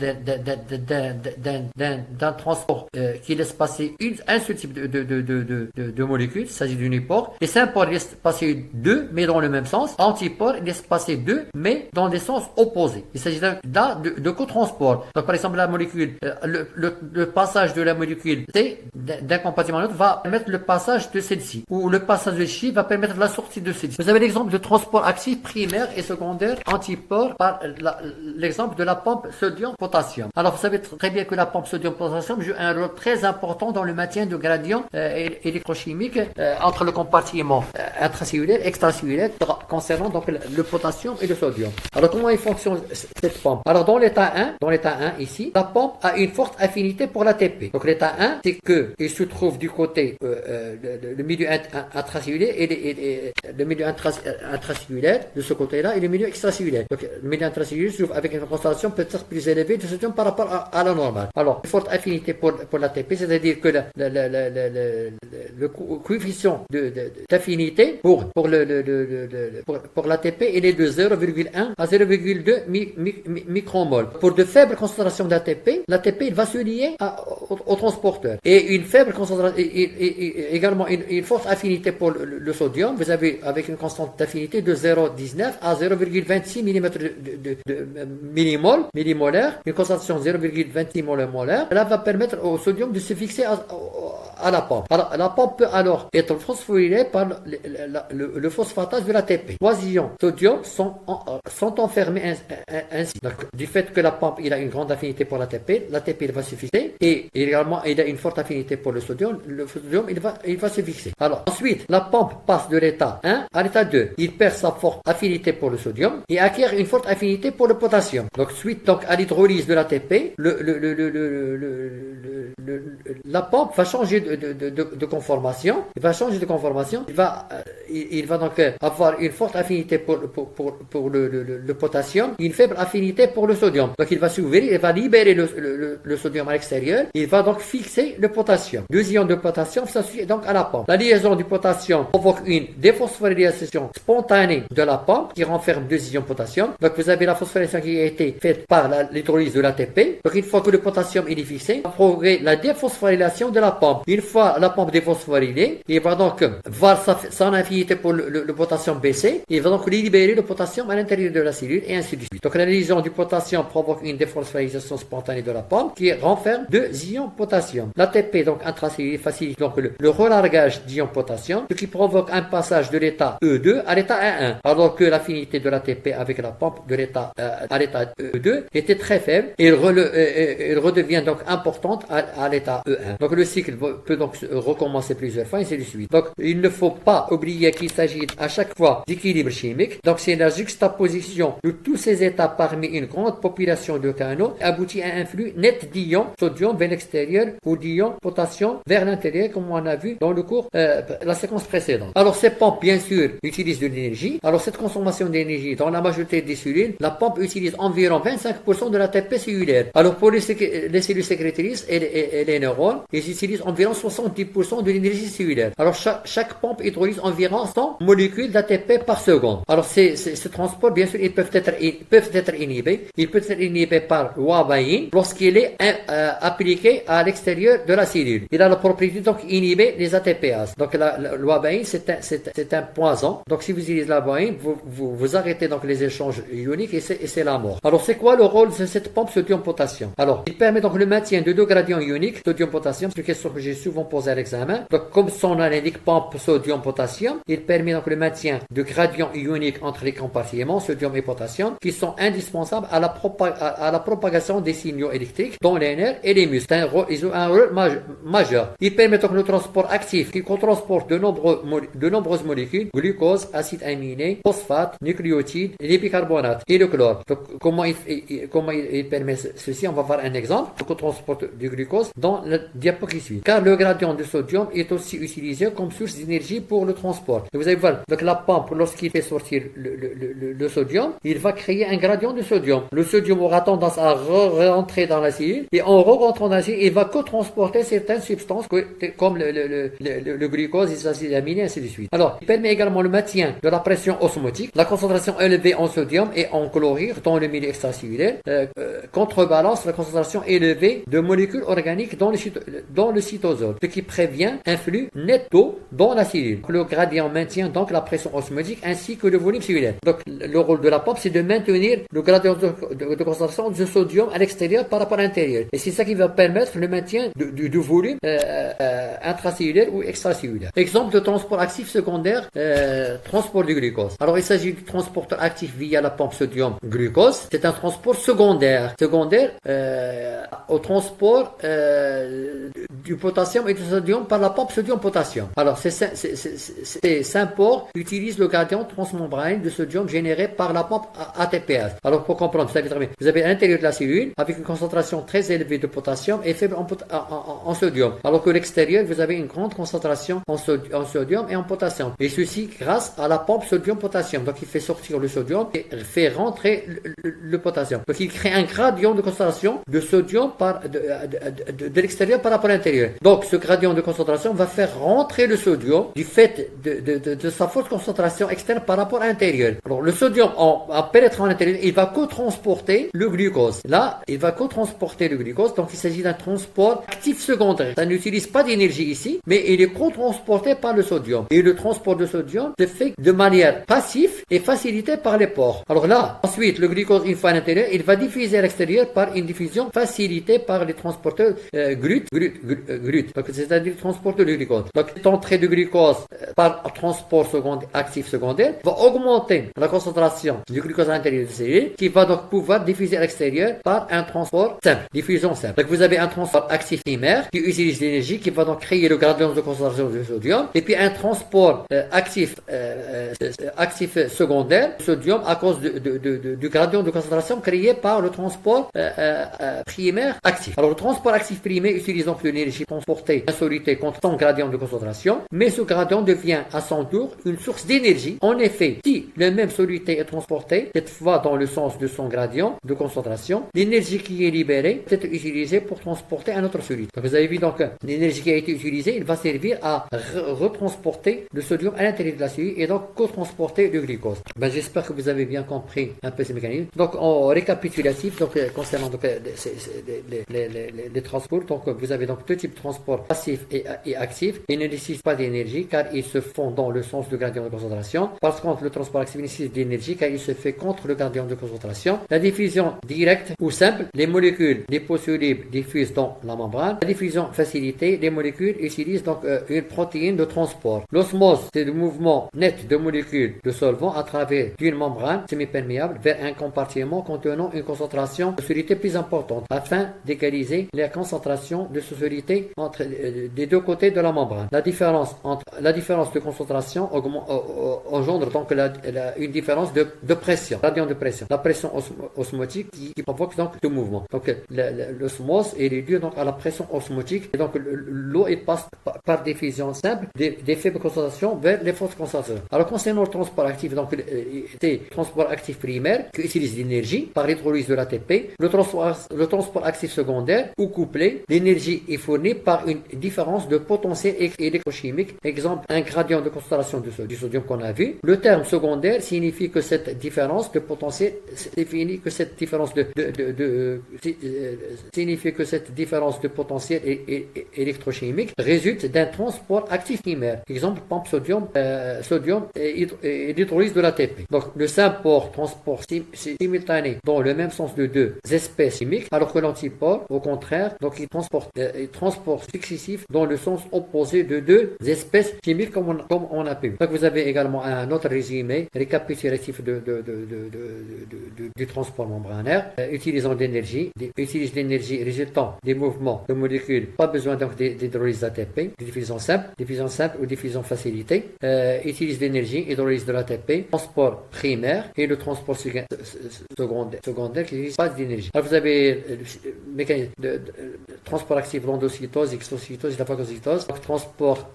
d'un transport qui laisse passer un seul type de molécule. Il s'agit d'une unipore. Et sympore, il laisse passer deux, mais dans le même sens. Antipore, il laisse passer deux, mais dans des sens opposés. Il s'agit de co-transport. Donc, par exemple, la molécule, le passage de la molécule C d'un compartiment à l'autre va permettre le passage de celle-ci, ou le passage de celle-ci va permettre la sortie de celle-ci. Vous avez l'exemple de transport actif primaire et secondaire antipore par l'exemple de la pompe pompe sodium-potassium. Alors, vous savez très bien que la pompe sodium-potassium joue un rôle très important dans le maintien de gradient électrochimique entre le compartiment intracellulaire et extracellulaire concernant donc le potassium et le sodium. Alors, comment il fonctionne cette pompe? Alors, dans l'état 1 ici, la pompe a une forte affinité pour l'ATP. Donc, l'état 1, c'est que il se trouve du côté le milieu intracellulaire et le milieu intracellulaire de ce côté-là et le milieu extracellulaire. Donc, le milieu intracellulaire se trouve avec une concentration peut-être plus élevée de sodium par rapport à la normale. Alors, une forte affinité pour l'ATP, c'est-à-dire que le coefficient d'affinité pour l'ATP, il est de 0,1 à 0,2 micromol. Pour de faibles concentrations d'ATP, l'ATP il va se lier au transporteur. Et une faible concentration, également une forte affinité pour le sodium, vous avez avec une constante d'affinité de 0,19 à 0,26 millimolaire, une concentration 0,26 molaire. Cela va permettre au sodium de se fixer à la pompe. Alors, la pompe peut alors être phosphorylée par le phosphatase de l'ATP. Trois ions sodium sont enfermés ainsi. Donc, du fait que la pompe il a une grande affinité pour l'ATP, l'ATP il va se fixer et également il a une forte affinité pour le sodium il va se fixer. Alors ensuite, la pompe passe de l'état 1 à l'état 2. Il perd sa forte affinité pour le sodium et acquiert une forte affinité pour le potassium. Donc suite à l'hydrolyse de l'ATP, la pompe va changer de conformation. Il va changer de conformation. Il va donc avoir une forte affinité pour le potassium, une faible affinité pour le sodium. Donc il va s'ouvrir, il va libérer le sodium à l'extérieur. Il va donc fixer le potassium. Deux ions de potassium s'associent donc à la pompe. La liaison du potassium provoque une déphosphorylation spontanée de la pompe qui renferme deux ions potassium. Donc vous avez la phosphorylation qui a été faite par l'hydrolyse de l'ATP. Donc une fois que le potassium est fixé, va provoquer la déphosphorylation de la pompe. Une fois la pompe déphosphorylée, il va donc voir son affinité pour le potassium baisser. Il va donc libérer le potassium à l'intérieur de la cellule et ainsi de suite. Donc la liaison du potassium provoque une déphosphorylation spontanée de la pompe qui renferme deux ions potassium. L'ATP donc intracellulaire facilite donc le relargage d'ions potassium, ce qui provoque un passage de l'état E2 à l'état E1, alors que l'affinité de l'ATP avec la pompe de l'état à l'état E2 était très faible et elle redevient donc importante à l'état E1. Donc le cycle peut donc recommencer plusieurs fois et ainsi de suite. Donc il ne faut pas oublier qu'il s'agit à chaque fois d'équilibre chimique. Donc c'est la juxtaposition de tous ces états parmi une grande population de canaux aboutit à un flux net d'ions sodium vers l'extérieur ou d'ions potassium vers l'intérieur, comme on a vu dans le cours la séquence précédente. Alors ces pompes bien sûr utilisent de l'énergie. Alors cette consommation d'énergie dans la majorité des cellules, la pompe utilise environ 25% de l'ATP cellulaire. Alors pour les cellules sécrétrices et les neurones, ils utilisent environ 70% de l'énergie cellulaire. Alors chaque pompe hydrolyse environ 100 molécules d'ATP par seconde. Alors ces transports bien sûr ils peuvent être inhibés. Ils peuvent être inhibés par l'ouabaïne lorsqu'il est appliqué à l'extérieur de la cellule. Il a la propriété donc inhiber les ATPases. Donc l'ouabaïne c'est un poison. Donc si vous utilisez l'ouabaïne, vous arrêtez donc les échanges ioniques et c'est la mort. Alors c'est quoi le rôle de cette pompe sodium-potassium? Alors il permet donc le maintien de deux gradients ioniques sodium-potassium. C'est une question que j'ai souvent posée à l'examen. Donc comme son nom l'indique, pompe sodium-potassium, il permet donc le maintien de gradients ioniques entre les compartiments sodium et potassium qui sont indispensables à la propagation des signaux électriques dans les nerfs et les muscles. Ils ont un rôle majeur. Il permet donc le transport actif qui transporte de nombreuses molécules, glucose, acides aminés, phosphate, nucléotides, les bicarbonates et le chlore. Donc comment il permet ceci? On va voir un exemple. Donc on transporte du glucose dans le diapo qui suit. Car le gradient de sodium est aussi utilisé comme source d'énergie pour le transport. Et vous allez voir, donc la pompe, lorsqu'il fait sortir le sodium, il va créer un gradient de sodium. Le sodium aura tendance à rentrer dans la cellule et en rentrant dans la cellule, il va co-transporter certaines substances comme le glucose, les acides aminés, ainsi de suite. Alors, il permet également le maintien de la pression osmotique, la concentration élevée en sodium et en chlorure dans le milieu extracellulaire contrebalance la concentration élevée de molécules organiques dans le cytosol. l'aérosol, ce qui prévient un flux net d'eau dans la cellule. Le gradient maintient donc la pression osmotique ainsi que le volume cellulaire. Donc le rôle de la pompe, c'est de maintenir le gradient de concentration de sodium à l'extérieur par rapport à l'intérieur. Et c'est ça qui va permettre le maintien du volume intracellulaire ou extracellulaire. Exemple de transport actif secondaire, transport du glucose. Alors il s'agit du transporteur actif via la pompe sodium-glucose. C'est un transport secondaire au transport du potassium et du sodium par la pompe sodium-potassium. Alors ces Saint-Port utilise le gradient transmembranien de sodium généré par la pompe ATPase. Alors pour comprendre, vous savez très bien, vous avez à l'intérieur de la cellule avec une concentration très élevée de potassium et faible en sodium. Alors que l'extérieur, vous avez une grande concentration en sodium et en potassium. Et ceci grâce à la pompe sodium-potassium. Donc il fait sortir le sodium et fait rentrer le potassium. Donc il crée un gradient de concentration de sodium de l'extérieur par rapport à l'intérieur. Donc ce gradient de concentration va faire rentrer le sodium du fait de sa forte concentration externe par rapport à l'intérieur. Alors le sodium en pénétrant à l'intérieur, il va co-transporter le glucose. Là, il va co-transporter le glucose, donc il s'agit d'un transport actif secondaire. Ça n'utilise pas d'énergie ici, mais il est co-transporté par le sodium. Et le transport de sodium se fait de manière passive et facilité par les pores. Alors là, ensuite, le glucose, une fois à l'intérieur, il va diffuser à l'extérieur par une diffusion facilitée par les transporteurs GLUT, c'est-à-dire le transporteur de glucose. Donc cette entrée de glucose par transport actif secondaire va augmenter la concentration du glucose à l'intérieur de la cellule, qui va donc pouvoir diffuser à l'extérieur par un transport simple, diffusion simple. Donc vous avez un transport actif primaire qui utilise l'énergie, qui va donc créer le gradient de concentration du sodium, et puis un transport actif secondaire, sodium, à cause du gradient de concentration créé par le transport primaire actif. Alors le transport actif primaire utilise donc l'énergie transportée insolité contre son gradient de concentration, mais ce gradient devient à son tour une source d'énergie. En effet, si le même soluté est transporté, cette fois dans le sens de son gradient de concentration, l'énergie qui est libérée peut être utilisée pour transporter un autre solide. Donc vous avez vu donc l'énergie qui a été utilisée, il va servir à retransporter le sodium à l'intérieur de la cellule et donc co-transporter le glucose. J'espère que vous avez bien compris un peu ces mécanismes. Donc en récapitulatif, donc concernant donc, les transports, donc vous avez donc deux types de transport passif et actif. Ils ne nécessitent pas d'énergie car ils se font dans le sens du gradient de concentration. Par contre, le transport actif nécessite d'énergie car il se fait contre le gradient de concentration. La diffusion directe ou simple, les molécules liposolubles diffusent dans la membrane. La diffusion facilitée, les molécules utilisent donc une protéine de transport. L'osmose, c'est le mouvement net de molécules de solvant à travers d'une membrane semi-perméable vers un compartiment contenant une concentration de soluté plus importante afin d'égaliser la concentration de ce soluté entre des deux côtés de la membrane. La différence de concentration engendre donc une différence de pression, gradient de pression. La pression osmotique qui provoque donc ce mouvement. Donc l'osmose est due donc à la pression osmotique et donc l'eau passe par diffusion simple des faibles concentrations vers les fortes concentrations. Alors concernant le transport actif, donc c'est transport actif primaire qui utilise l'énergie par l'hydrolyse de l'ATP. Le transport actif secondaire ou couplé, l'énergie est fournie par une différence de potentiel électrochimique. Exemple, un gradient de concentration du sodium qu'on a vu. Le terme secondaire signifie que cette différence de potentiel électrochimique résulte d'un transport actif primaire. Exemple, pompe sodium et l'hydrolyse de l'ATP. Donc, le Saint-Port transport simultané dans le même sens de deux espèces chimiques, alors que l'antiport, au contraire, donc il transport successif dans le sens opposé de deux espèces chimiques comme on a pu. Donc, vous avez également un autre résumé récapitulatif du transport membranaire, utilisant l'énergie, utilise l'énergie résultant des mouvements de molécules, pas besoin donc d'hydrolyse d'ATP, diffusion simple ou diffusion facilitée, utilise l'énergie, hydrolyse de l'ATP, transport primaire et le transport secondaire qui n'utilise pas d'énergie. Alors vous avez le mécanisme de transport actif, l'endocytose, exocytose, la phagocytose, transport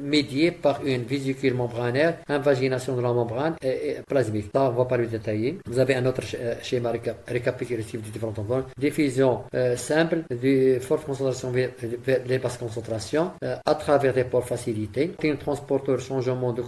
médié par une vésicule membranaire, invagination de la membrane et plasmique. Ça, on ne va pas le détailler. Vous avez un autre schéma récapitulatif des différents composants. Diffusion simple de forte concentration vers les basses concentrations à travers des pores facilités. Un transporteur changement de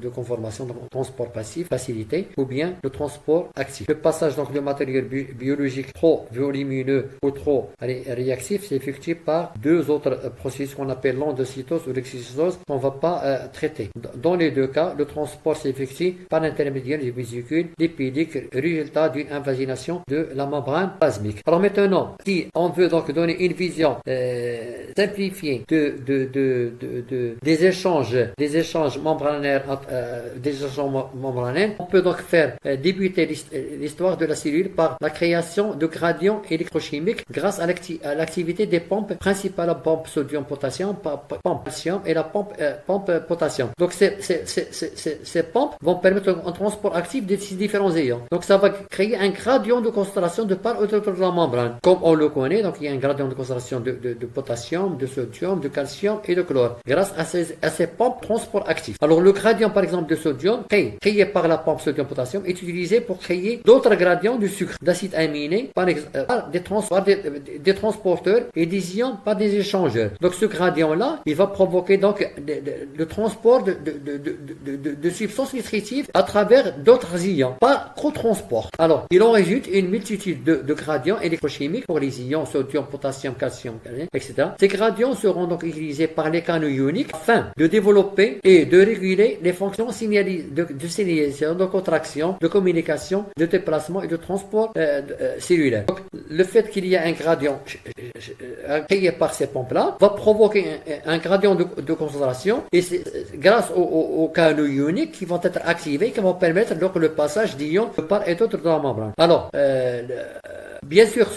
conformation, donc transport passif facilité, ou bien le transport actif. Le passage donc de matériel biologique trop volumineux ou trop réactif s'effectue par deux autres processus qu'on appelle l'endocytose ou l'exocytose qu'on ne va pas traiter. Dans les deux cas, le transport s'effectue par l'intermédiaire des vésicules lipidiques, résultat d'une invagination de la membrane plasmique. Alors maintenant, si on veut donc donner une vision simplifiée des échanges membranaires, on peut donc faire débuter l'histoire de la cellule par la création de gradients électrochimiques grâce à l'activité des pompes principales, la pompe sodium-potassium, pompe calcium et la pompe potassium. Donc ces pompes vont permettre un transport actif de ces différents ions. Donc ça va créer un gradient de concentration de part et d'autre de la membrane. Comme on le connaît, donc il y a un gradient de concentration de potassium, de sodium, de calcium et de chlore grâce à ces pompes transport actifs. Alors le gradient par exemple de sodium créé par la pompe sodium-potassium est utilisé pour créer d'autres gradients de sucre, d'acides aminés par des transporteurs et des ions par des échangeurs. Donc ce gradient-là, il va provoquer donc le transport de substances nutritives à travers d'autres ions, par co-transport. Alors, il en résulte une multitude de gradients électrochimiques pour les ions sodium, potassium, calcium, etc. Ces gradients seront donc utilisés par les canaux ioniques afin de développer et de réguler les fonctions de signalisation, de contraction, de communication, de déplacement et de transport cellulaire. Donc, le fait qu'il y ait un gradient créé par ces pompes-là va provoquer un gradient de concentration et c'est grâce aux canaux ioniques qui vont être activés qui vont permettre donc le passage d'ions de part et d'autre dans la membrane. Alors, bien sûr,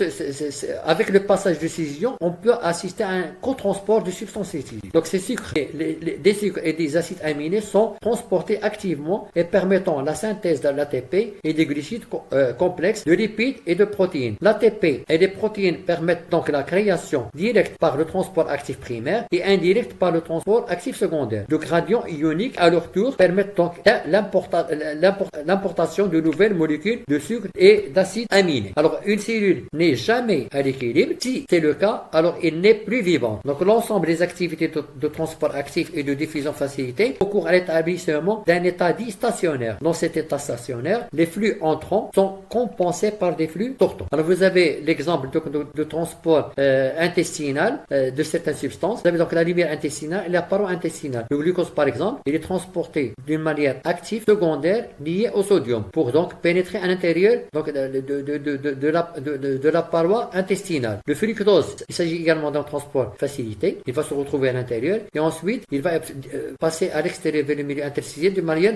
avec le passage de ces ions, on peut assister à un cotransport de substances nutritives. Donc ces sucres, des sucres et des acides aminés sont transportés activement et permettant la synthèse de l'ATP et des glucides complexes, de lipides et de protéines. L'ATP et les protéines permettent donc la création directe par le transport actif primaire et indirect par le transport actif secondaire. Le gradient ionique, à leur tour, permettent donc l'importation de nouvelles molécules de sucre et d'acides aminés. Alors, une cellule n'est jamais à l'équilibre. Si c'est le cas, alors elle n'est plus vivante. Donc, l'ensemble des activités de transport actif et de diffusion facilitée concourent à l'établissement d'un état dit stationnaire. Dans cet état stationnaire, les flux entrants sont compensés par des flux sortants. Alors, vous avez l'exemple de transport intestinal de certaines substances. Vous avez donc la lumière intestinale et la paroi intestinale. Le glucose, par exemple, il est transporté d'une manière active secondaire liée au sodium pour donc pénétrer à l'intérieur donc de la paroi intestinale. Le fructose, il s'agit également d'un transport facilité. Il va se retrouver à l'intérieur et ensuite il va passer à l'extérieur vers le milieu interstitiel de manière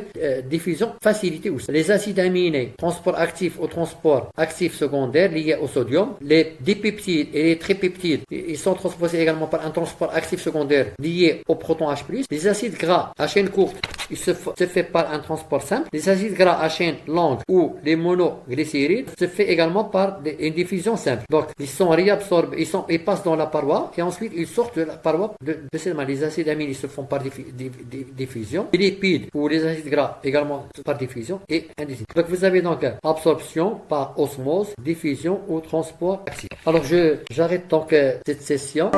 diffusion facilitée aussi. Les acides aminés, transport actif au transport actif secondaire lié au sodium. Les dipeptides et les tripeptides, ils sont transportés également par un transport actif secondaire lié au proton H+. Les acides gras à chaîne courte, il se fait par un transport simple. Les acides gras à chaîne longue ou les monoglycérides se fait également par une diffusion simple. Donc, ils sont réabsorbés, ils passent dans la paroi et ensuite ils sortent de la paroi de cette manière. Les acides aminés se font par diffusion. Les lipides ou les acides gras également par diffusion et indiffusion. Donc, vous avez donc absorption par osmose, diffusion ou transport actif. Alors, j'arrête donc cette session.